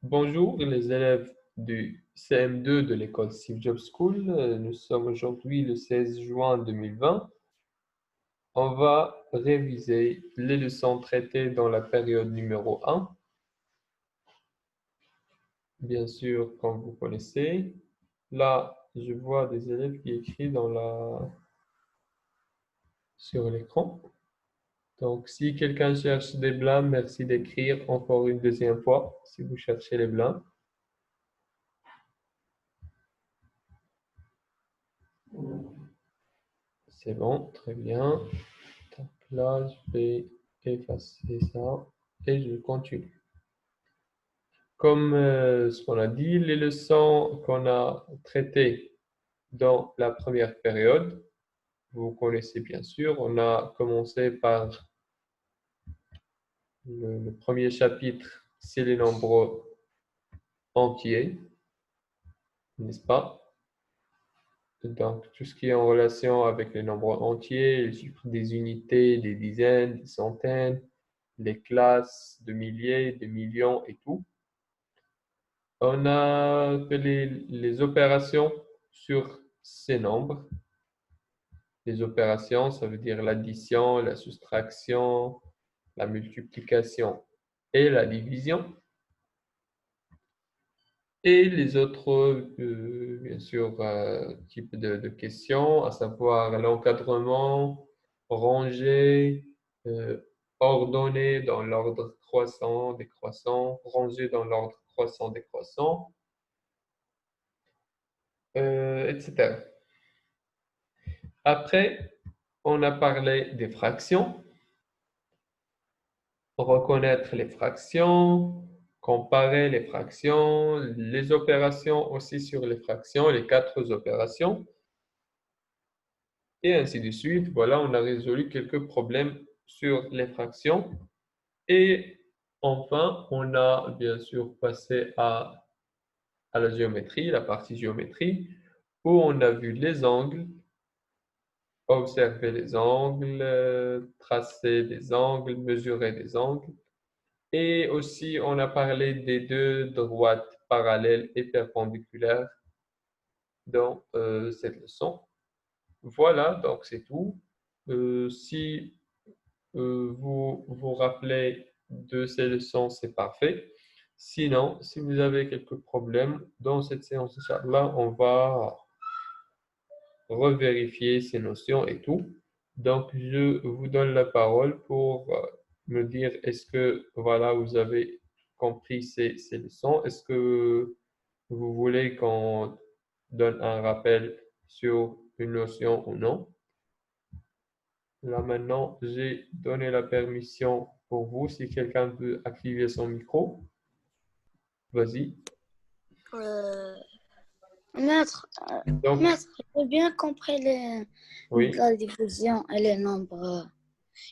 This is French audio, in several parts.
Bonjour les élèves du CM2 de l'école Steve Jobs School. Nous sommes aujourd'hui le 16 juin 2020. On va réviser les leçons traitées dans la période numéro 1. Bien sûr, comme vous connaissez. Là, je vois des élèves qui écrivent sur l'écran. Donc, si quelqu'un cherche des blancs, merci d'écrire encore une deuxième fois si vous cherchez les blancs. C'est bon, très bien. Donc là, je vais effacer ça et je continue. Comme ce qu'on a dit, les leçons qu'on a traitées dans la première période, vous connaissez bien sûr, on a commencé par le premier chapitre, c'est les nombres entiers, n'est-ce pas? Donc, tout ce qui est en relation avec les nombres entiers, les chiffres des unités, des dizaines, des centaines, les classes de milliers, de millions et tout. On a fait les opérations sur ces nombres. Les opérations, ça veut dire l'addition, la soustraction, la multiplication et la division. Et les autres, bien sûr, types de questions, à savoir l'encadrement, ranger, ordonner dans l'ordre croissant, décroissant, ranger dans l'ordre croissant, décroissant, etc. Après, on a parlé des fractions, reconnaître les fractions, comparer les fractions, les opérations aussi sur les fractions, les 4 opérations, et ainsi de suite. Voilà, on a résolu quelques problèmes sur les fractions. Et enfin, on a bien sûr passé à la géométrie, la partie géométrie, où on a vu les angles, observer les angles, tracer des angles, mesurer des angles. Et aussi, on a parlé des deux droites parallèles et perpendiculaires dans cette leçon. Voilà, donc c'est tout. Si vous vous rappelez de ces leçons, c'est parfait. Sinon, si vous avez quelques problèmes dans cette séance-là, on va revérifier ces notions et tout. Donc, je vous donne la parole pour me dire est-ce que voilà, vous avez compris ces leçons? Est-ce que vous voulez qu'on donne un rappel sur une notion ou non? Là maintenant, j'ai donné la permission pour vous. Si quelqu'un veut activer son micro, vas-y. Maître, Donc, j'ai bien compris oui. la division et les nombres.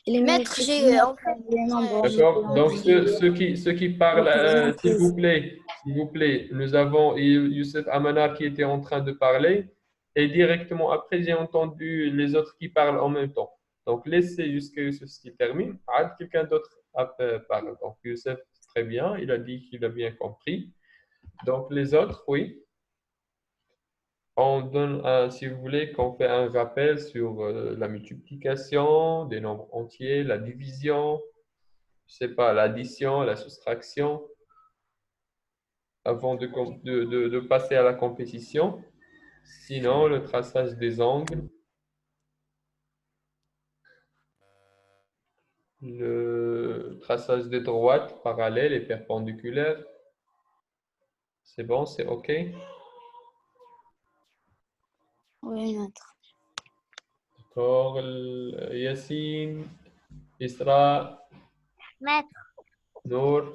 Et les Maître, multiplications, j'ai en fait. les nombres D'accord. Donc, entiers. ceux qui parlent, s'il vous plaît, nous avons Youssef Amanar qui était en train de parler et directement après, j'ai entendu les autres qui parlent en même temps. Donc, laissez jusqu'à Youssef ce qui termine. Quelqu'un d'autre parle. Donc, Youssef, très bien, il a dit qu'il a bien compris. Donc, les autres, oui. On donne, si vous voulez, qu'on fait un rappel sur la multiplication des nombres entiers, la division, je sais pas, l'addition, la soustraction, avant de passer à la compétition. Sinon, le traçage des angles, le traçage des droites parallèles et perpendiculaires. C'est bon, c'est OK? Oui, maître. D'accord. Yassine, Isra, Maître, Nour.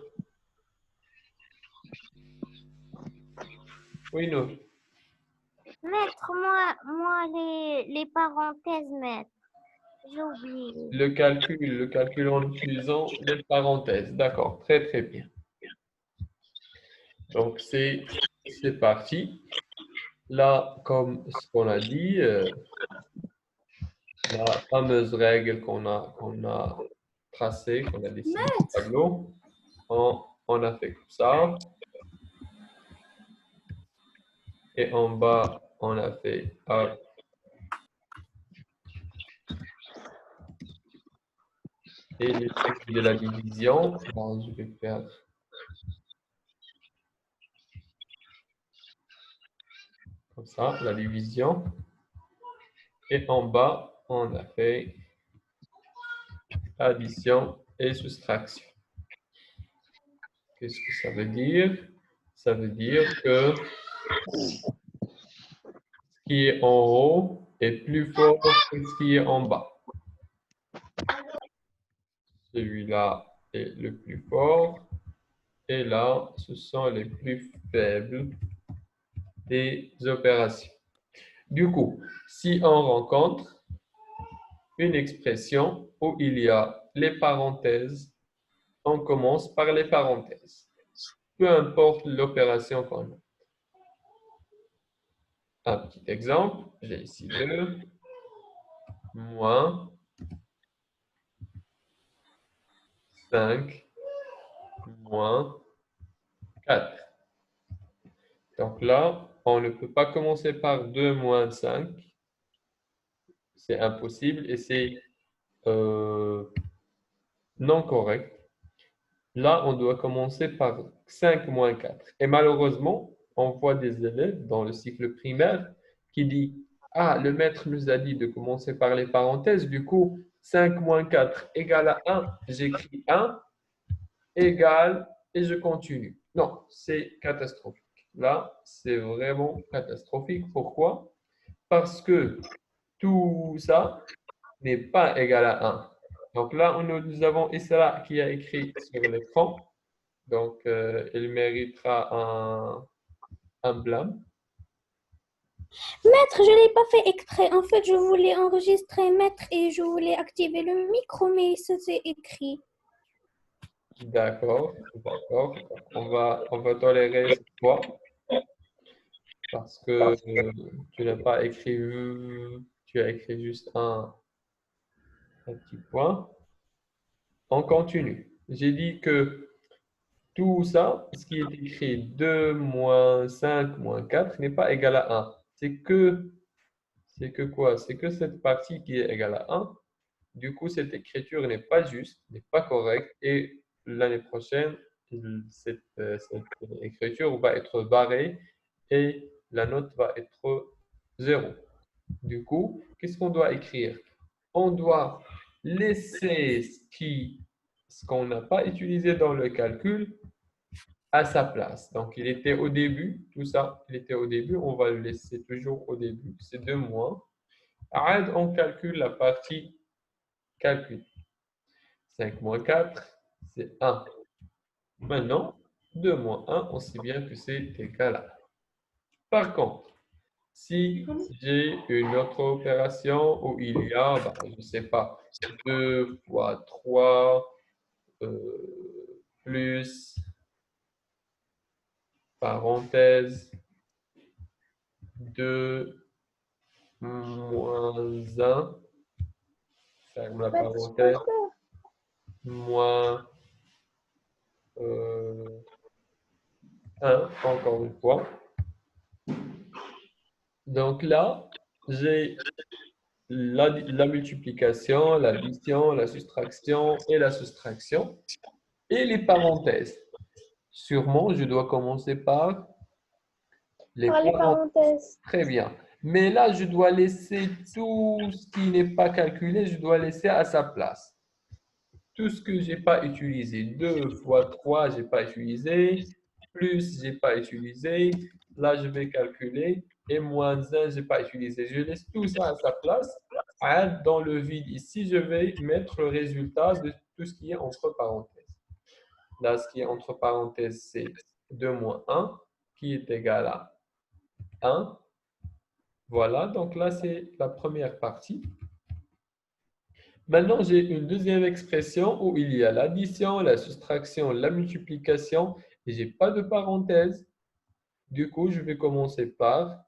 Oui, Nour. maître, moi les parenthèses, maître. J'ai oublié. Le calcul en utilisant les parenthèses. D'accord, très très bien. Donc, c'est parti. Là, comme ce qu'on a dit, la fameuse règle qu'on a tracée, qu'on a dessinée au tableau, on on a fait comme ça. Et en bas, on a fait A. Et l'effet de la division, bon, je vais faire comme ça, la division. Et en bas, on a fait addition et soustraction. Qu'est-ce que ça veut dire? Ça veut dire que ce qui est en haut est plus fort que ce qui est en bas. Celui-là est le plus fort. Et là, ce sont les plus faibles des opérations. Du coup, si on rencontre une expression où il y a les parenthèses, on commence par les parenthèses. Peu importe l'opération qu'on a. Un petit exemple, j'ai ici 2, moins 5, moins 4. Donc là, on ne peut pas commencer par 2 moins 5. C'est impossible et c'est non correct. Là, on doit commencer par 5 moins 4. Et malheureusement, on voit des élèves dans le cycle primaire qui disent « Ah, le maître nous a dit de commencer par les parenthèses, du coup, 5 moins 4 égale à 1. J'écris 1 égale et je continue. » Non, c'est catastrophique. Là, c'est vraiment catastrophique. Pourquoi? Parce que tout ça n'est pas égal à 1. Donc là, nous avons Isra qui a écrit sur l'écran. Donc, il méritera un blâme. Maître, je ne l'ai pas fait exprès. En fait, je voulais enregistrer maître et je voulais activer le micro, mais c'est écrit. D'accord, d'accord. On va tolérer cette fois parce que tu n'as pas écrit, tu as écrit juste un petit point. On continue. J'ai dit que tout ça, ce qui est écrit 2 moins 5 moins 4 n'est pas égal à 1. C'est que quoi? C'est que cette partie qui est égale à 1. Du coup, cette écriture n'est pas juste, n'est pas correcte et l'année prochaine, cette écriture va être barrée et la note va être 0. Du coup, qu'est-ce qu'on doit écrire? On doit laisser ce qu'on n'a pas utilisé dans le calcul à sa place. Donc, il était au début, tout ça, il était au début, on va le laisser toujours au début, c'est 2 moins. On calcule la partie calcul. 5 moins 4, c'est 1. Maintenant, 2 moins 1, on sait bien que c'est égal à 1. Par contre, si j'ai une autre opération où il y a, je ne sais pas, 2 fois 3 plus parenthèse 2 moins 1, ferme la parenthèse, moins 1, encore une fois. Donc là, j'ai la multiplication, l'addition, la soustraction et la soustraction et les parenthèses. Sûrement, je dois commencer par les parenthèses. Très bien. Mais là, je dois laisser tout ce qui n'est pas calculé, je dois laisser à sa place. Tout ce que je n'ai pas utilisé, 2 fois 3, je n'ai pas utilisé, plus, je n'ai pas utilisé. Là, je vais calculer. Et moins 1, je n'ai pas utilisé. Je laisse tout ça à sa place. Dans le vide ici, je vais mettre le résultat de tout ce qui est entre parenthèses. Là, ce qui est entre parenthèses, c'est 2 moins 1, qui est égal à 1. Voilà, donc là, c'est la première partie. Maintenant, j'ai une deuxième expression où il y a l'addition, la soustraction, la multiplication et je n'ai pas de parenthèse. Du coup, je vais commencer par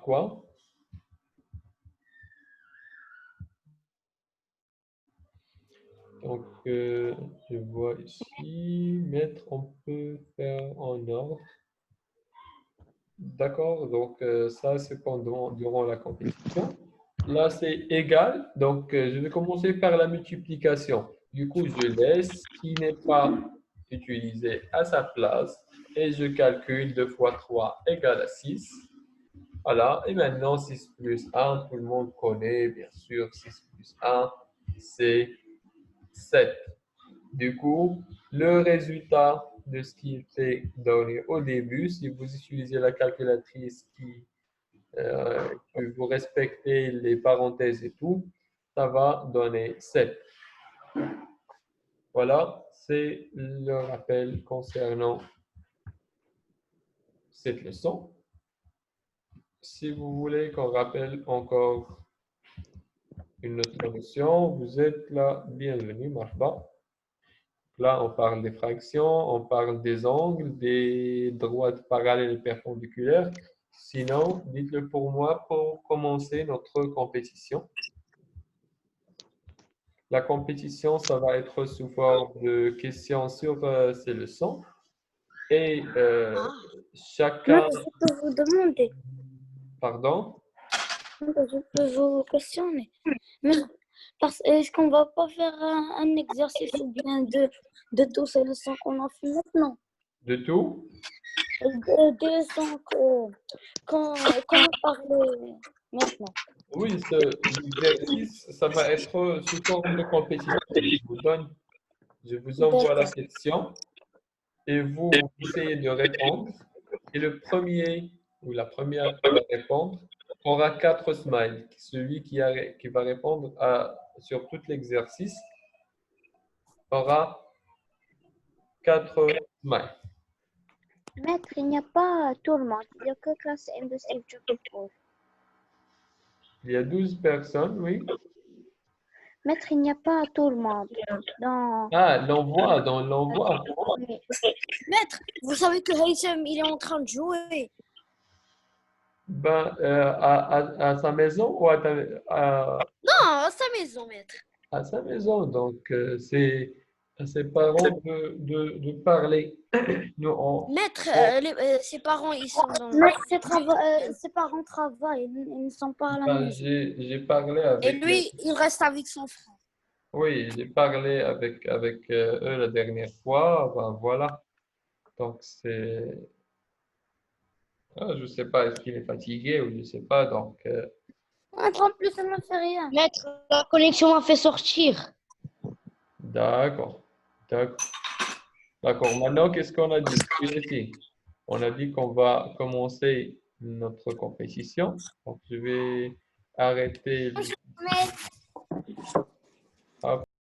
quoi? Donc, je vois ici, maître, on peut faire en ordre. D'accord, donc ça c'est durant la compétition. Là c'est égal, donc je vais commencer par la multiplication. Du coup, je laisse ce qui n'est pas utilisé à sa place et je calcule 2 fois 3 égale à 6. Voilà, et maintenant 6 plus 1, tout le monde connaît bien sûr 6 plus 1, c'est 7. Du coup, le résultat de ce qui était donné au début, si vous utilisez la calculatrice que vous respectez les parenthèses et tout, ça va donner 7. Voilà, c'est le rappel concernant cette leçon. Si vous voulez qu'on rappelle encore une autre notion, vous êtes là, bienvenue, marhaba. Là, on parle des fractions, on parle des angles, des droites parallèles et perpendiculaires. Sinon, dites-le pour moi pour commencer notre compétition. La compétition, ça va être sous forme de questions sur ces leçons. Et chacun... Maître, je peux vous demander. Pardon? Je peux vous questionner. Est-ce qu'on va pas faire un exercice ou bien de tous ces leçons qu'on a fait maintenant? De tout? Des leçons qu'on a parlé maintenant. Oui, l'exercice, ça va être sous forme de compétition. Je vous envoie la question et vous essayez de répondre. Et le premier ou la première qui va répondre aura 4 smiles. Celui qui va répondre sur tout l'exercice aura 4 smiles. Maître, il n'y a pas tout le monde. Il n'y a que classe M2 pour. Il y a 12 personnes, oui. Maître, il n'y a pas tout le monde. Dans... Ah, dans l'envoi. Oui. Maître, vous savez que Haïsem, il est en train de jouer. Ben, à sa maison ou Non, à sa maison, maître. à sa maison. Donc, c'est à ses parents de parler. Nous, Maître, ses parents, ils sont dans... Maître, ses parents travaillent. Ils ne sont pas à la ben, maison. j'ai parlé Et avec lui, il reste avec son frère. oui, j'ai parlé avec eux la dernière fois. Ben, voilà. Donc, c'est... Ah, je ne sais pas, est-ce qu'il est fatigué ou je ne sais pas. Donc, En plus, ça ne fait rien. Maître, la connexion m'a fait sortir. d'accord. D'accord. D'accord. Maintenant, qu'est-ce qu'on a dit? On a dit qu'on va commencer notre compétition. Donc, je vais arrêter.